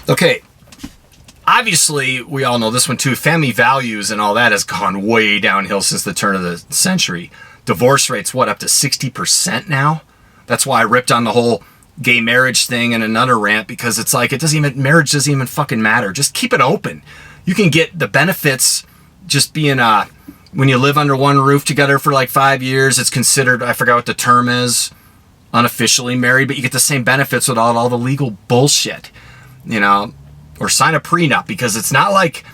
Okay, obviously, we all know this one too. Family values and all that has gone way downhill since the turn of the century. Divorce rates, what, up to 60% now? That's why I ripped on the whole gay marriage thing in another rant, because it's like, marriage doesn't even fucking matter. Just keep it open. You can get the benefits just being, when you live under one roof together for like 5 years, it's considered, I forgot what the term is, unofficially married, but you get the same benefits without all the legal bullshit, you know, or sign a prenup, because it's not like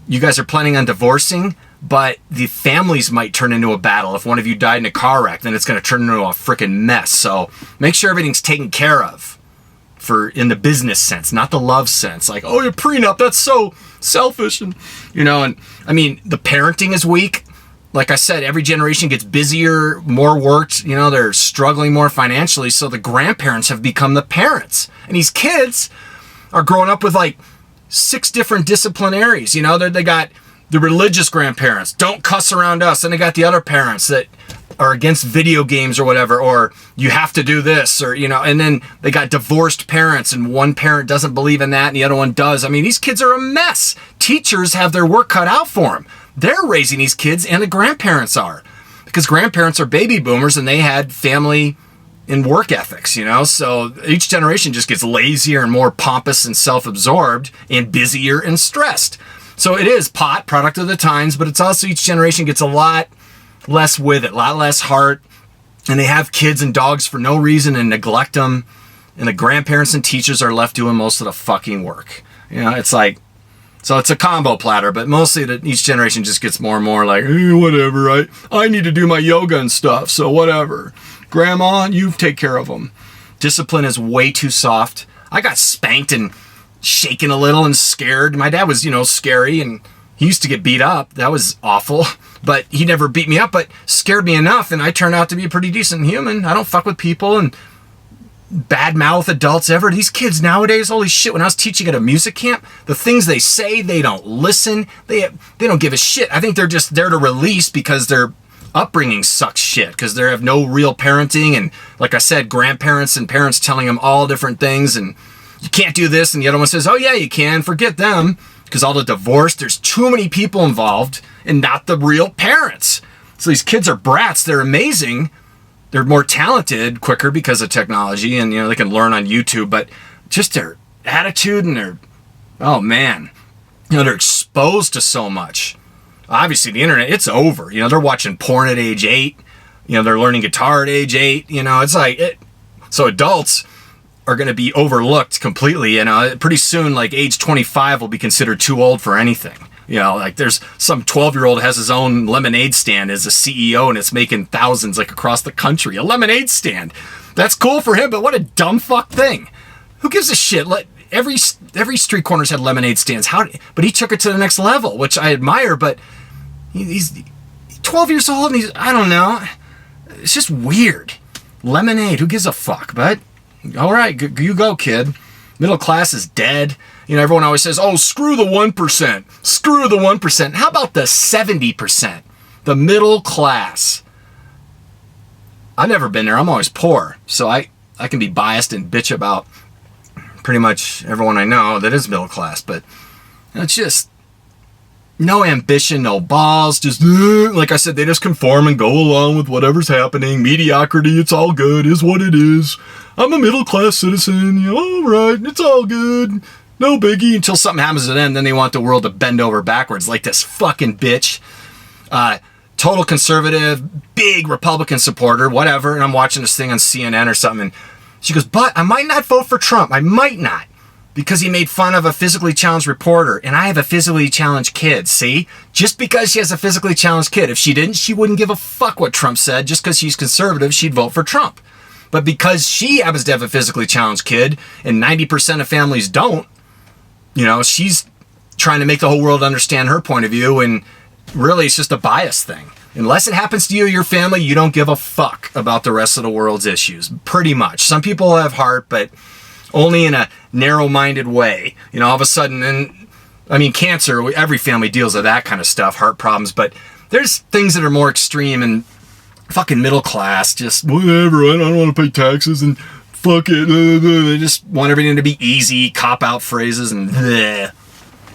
you guys are planning on divorcing, but the families might turn into a battle. If one of you died in a car wreck, then it's going to turn into a freaking mess. So make sure everything's taken care of in the business sense, not the love sense. Like, oh, your prenup, that's so selfish. And, you know, and I mean, the parenting is weak. Like I said, every generation gets busier, more worked, you know, they're struggling more financially. So the grandparents have become the parents. And these kids are growing up with like 6 different disciplinaries. You know, they got the religious grandparents, don't cuss around us. And they got the other parents that are against video games or whatever, or you have to do this, or, you know, and then they got divorced parents and one parent doesn't believe in that and the other one does. I mean, these kids are a mess. Teachers have their work cut out for them. They're raising these kids, and the grandparents are, because grandparents are baby boomers and they had family and work ethics, you know? So each generation just gets lazier and more pompous and self-absorbed and busier and stressed. So it is product of the times, but it's also each generation gets a lot less with it, a lot less heart, and they have kids and dogs for no reason and neglect them, and the grandparents and teachers are left doing most of the fucking work. You know, it's like, so it's a combo platter, but mostly each generation just gets more and more like, whatever, I need to do my yoga and stuff, so whatever. Grandma, you take care of them. Discipline is way too soft. I got spanked and shaken a little and scared. My dad was, you know, scary, and he used to get beat up. That was awful, but he never beat me up, but scared me enough, and I turned out to be a pretty decent human. I don't fuck with people and bad mouth adults ever. These kids nowadays, holy shit, when I was teaching at a music camp, the things they say, they don't listen. They don't give a shit. I think they're just there to release because their upbringing sucks shit, because they have no real parenting, and like I said, grandparents and parents telling them all different things, and you can't do this, and the other one says, oh yeah, you can, forget them, because all the divorce, there's too many people involved and not the real parents. So these kids are brats. They're amazing. They're more talented quicker because of technology, and, you know, they can learn on YouTube, but just their attitude and their, oh man, you know, they're exposed to so much. Obviously the internet, it's over. You know, they're watching porn at age 8. You know, they're learning guitar at age 8. You know, it's like, so adults are going to be overlooked completely. You know, pretty soon, like age 25 will be considered too old for anything. You know, like there's some 12-year-old has his own lemonade stand as a CEO, and it's making thousands like across the country. A lemonade stand. That's cool for him, but what a dumb fuck thing. Who gives a shit? Every street corner's had lemonade stands. But he took it to the next level, which I admire, but he's 12 years old and I don't know. It's just weird. Lemonade, who gives a fuck? But all right, you go, kid. Middle class is dead. You know, everyone always says, oh, screw the 1%. Screw the 1%. How about the 70%? The middle class. I've never been there. I'm always poor. So I can be biased and bitch about pretty much everyone I know that is middle class. But it's just no ambition, no balls. Just, like I said, they just conform and go along with whatever's happening. Mediocrity, it's all good, is what it is. I'm a middle class citizen. You know, all right, it's all good. No biggie, until something happens to them, then they want the world to bend over backwards like this fucking bitch. Total conservative, big Republican supporter, whatever, and I'm watching this thing on CNN or something, and she goes, but I might not vote for Trump. I might not, because he made fun of a physically challenged reporter, and I have a physically challenged kid, see? Just because she has a physically challenged kid. If she didn't, she wouldn't give a fuck what Trump said. Just because she's conservative, she'd vote for Trump. But because she happens to have a physically challenged kid, and 90% of families don't, you know, she's trying to make the whole world understand her point of view, and really it's just a bias thing. Unless it happens to you or your family, you don't give a fuck about the rest of the world's issues. Pretty much. Some people have heart, but only in a narrow-minded way. You know, all of a sudden, and I mean, cancer, every family deals with that kind of stuff, heart problems, but there's things that are more extreme, and fucking middle class, just whatever, I don't want to pay taxes, and fuck it. They just want everything to be easy, cop out phrases, and bleh.